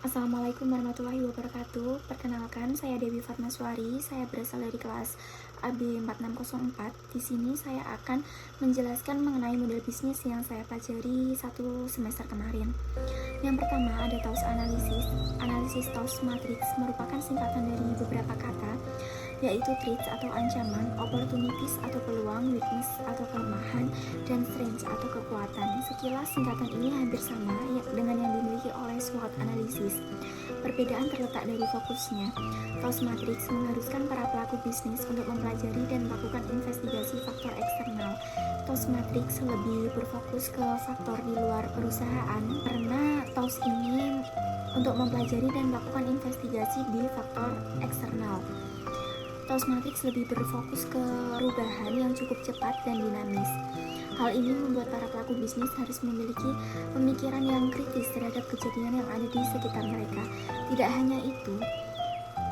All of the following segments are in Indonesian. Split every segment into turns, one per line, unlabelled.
Assalamualaikum warahmatullahi wabarakatuh. Perkenalkan, saya Dewi Fatmaswari. Saya berasal dari kelas AB 4604. Di sini saya akan menjelaskan mengenai model bisnis yang saya pelajari satu semester kemarin. Yang pertama ada TAOS analisis. Analisis TAOS matrix merupakan singkatan dari beberapa kata, yaitu threats atau ancaman, opportunities atau peluang, weakness atau kelemahan, dan strengths atau kekuatan. Sekilas singkatan ini hampir sama dengan yang dimiliki oleh SWOT analisis. Perbedaan terletak dari fokusnya. TAOS matrix mengharuskan para pelaku bisnis untuk mempelajari dan melakukan investigasi faktor eksternal. TAOS matrix lebih berfokus ke faktor di luar perusahaan karena TAOS ini untuk mempelajari dan melakukan investigasi di faktor eksternal. TAOS matrix lebih berfokus ke perubahan yang cukup cepat dan dinamis. Hal ini membuat para pelaku bisnis harus memiliki pemikiran yang kritis terhadap kejadian yang ada di sekitar mereka. Tidak hanya itu,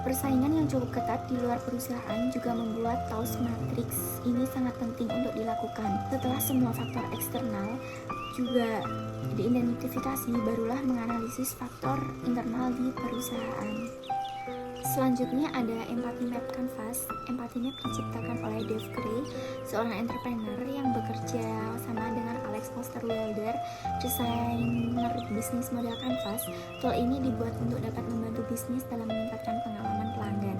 persaingan yang cukup ketat di luar perusahaan juga membuat TAOS matrix ini sangat penting untuk dilakukan. Setelah semua faktor eksternal juga diidentifikasi, barulah menganalisis faktor internal di perusahaan. Selanjutnya ada Empathy Map Canvas. Empathy Map diciptakan oleh Dave Gray, seorang entrepreneur yang bekerja sama dengan Alex Osterwalder, desainer bisnis model Canvas. Tool ini dibuat untuk dapat membantu bisnis dalam meningkatkan pengalaman pelanggan,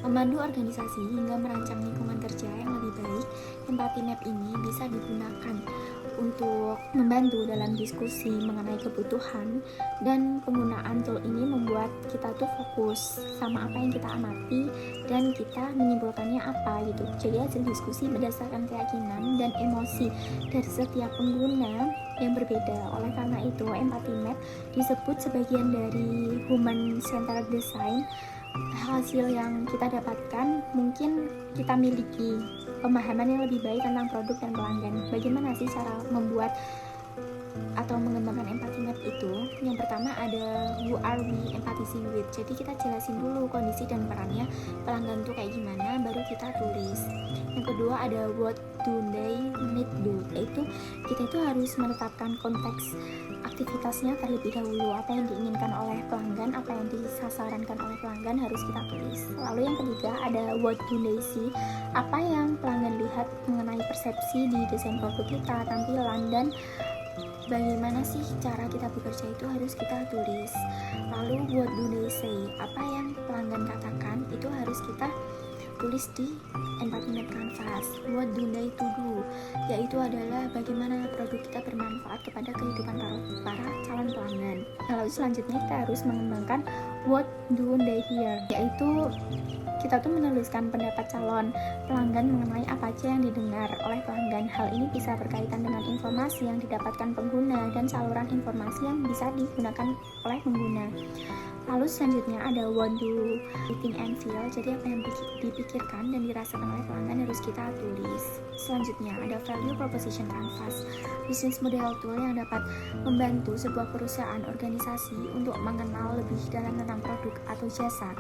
membantu organisasi hingga merancang lingkungan kerja yang lebih baik. Empathy Map ini bisa digunakan untuk membantu dalam diskusi mengenai kebutuhan, dan penggunaan tool ini membuat kita tuh fokus sama apa yang kita amati dan kita menyimpulkannya apa gitu. Jadi hasil diskusi berdasarkan keyakinan dan emosi dari setiap pengguna yang berbeda. Oleh karena itu, Empathy Map disebut sebagian dari human centered design. Hasil yang kita dapatkan mungkin kita miliki pemahaman yang lebih baik tentang produk dan pelanggan. Bagaimana sih cara membuat atau mengembangkan empathy map itu? Yang pertama ada who are we empathizing with. Jadi kita jelasin dulu kondisi dan perannya pelanggan tuh kayak gimana, baru kita tulis. Yang kedua ada what do they need do, yaitu kita itu harus menetapkan konteks aktivitasnya terlebih dahulu. Apa yang diinginkan oleh pelanggan, apa yang disasarankan oleh pelanggan harus kita tulis. Lalu yang ketiga ada what do they see, apa yang pelanggan lihat mengenai persepsi di desain produk kita, tampilan, dan bagaimana sih cara kita bekerja itu harus kita tulis. Lalu what do they say, apa yang pelanggan katakan itu harus kita tulis di Empathy Map Canvas. What do they to do, yaitu adalah bagaimana produk kita bermanfaat kepada kehidupan para calon pelanggan. Lalu selanjutnya kita harus mengembangkan what do they hear, yaitu kita tuh menuliskan pendapat calon pelanggan mengenai apa aja yang didengar oleh pelanggan. Hal ini bisa berkaitan dengan informasi yang didapatkan pengguna dan saluran informasi yang bisa digunakan oleh pengguna. Lalu selanjutnya ada what do you think and feel, jadi apa yang dipikirkan dan dirasakan oleh pelanggan harus kita tulis. Selanjutnya ada value proposition canvas, bisnis model tool yang dapat membantu sebuah perusahaan organisasi untuk mengenal lebih dalam tentang produk atau jasa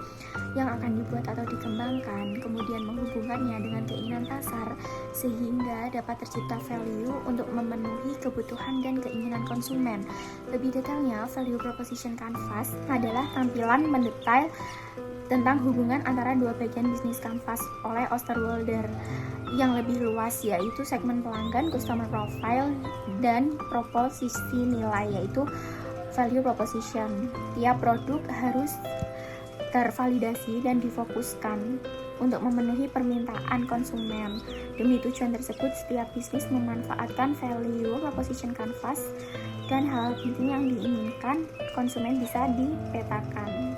yang akan dibuat atau dikembangkan, kemudian menghubungkannya dengan keinginan pasar sehingga dapat tercipta value untuk memenuhi kebutuhan dan keinginan konsumen. Lebih detailnya, value proposition canvas adalah tampilan mendetail tentang hubungan antara dua bagian bisnis canvas oleh Osterwalder yang lebih luas, yaitu segmen pelanggan, customer profile, dan proposisi nilai, yaitu value proposition. Tiap produk harus tervalidasi dan difokuskan untuk memenuhi permintaan konsumen. Demi tujuan tersebut, setiap bisnis memanfaatkan value proposition canvas dan hal penting yang diinginkan konsumen bisa dipetakan.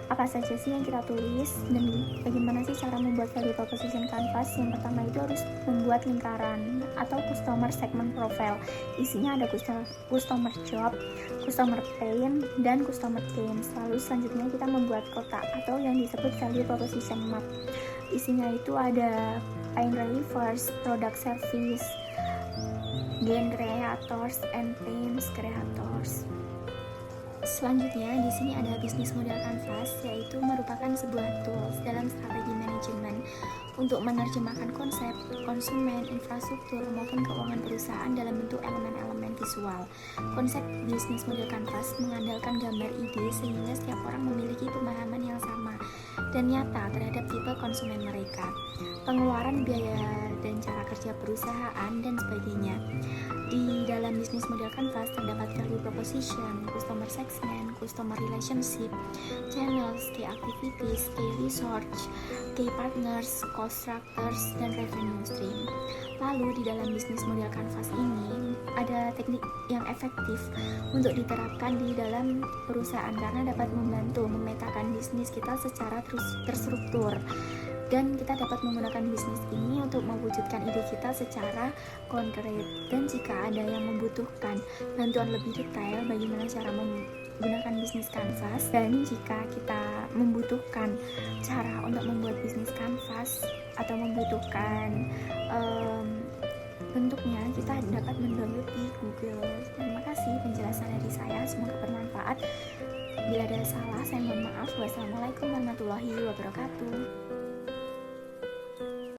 Apa saja sih yang kita tulis dan bagaimana sih cara membuat value proposition canvas? Yang pertama itu harus membuat lingkaran atau customer segment profile. Isinya ada customer job, customer pain, dan customer gains. Lalu selanjutnya kita membuat kotak atau yang disebut value proposition map. Isinya itu ada pain relievers, product service, gain creators, and pains creators. Selanjutnya, di sini ada bisnis model kanvas, yaitu merupakan sebuah tools dalam strategi manajemen untuk menerjemahkan konsep, konsumen, infrastruktur, maupun keuangan perusahaan dalam bentuk elemen-elemen visual. Konsep bisnis model kanvas mengandalkan gambar ide sehingga setiap orang memiliki pemahaman yang sama dan nyata terhadap tipe konsumen mereka, pengeluaran biaya dan cara kerja perusahaan, dan sebagainya. Di dalam bisnis model kanvas terdapat value proposition, customer segment, customer relationship, channels, key activities, key research, key partners, cost structures, dan revenue stream. Lalu di dalam bisnis model kanvas ini ada teknik yang efektif untuk diterapkan di dalam perusahaan karena dapat membantu memetakan bisnis kita secara terstruktur, dan kita dapat menggunakan bisnis ini untuk mewujudkan ide kita secara konkret. Dan jika ada yang membutuhkan bantuan lebih detail bagaimana cara menggunakan bisnis kanvas, dan jika kita membutuhkan cara untuk membuat bisnis kanvas atau membutuhkan bentuknya, kita dapat mendownload di Google. Terima kasih penjelasan dari saya, semoga bermanfaat. Bila ada salah, saya mohon maaf. Wassalamualaikum warahmatullahi wabarakatuh.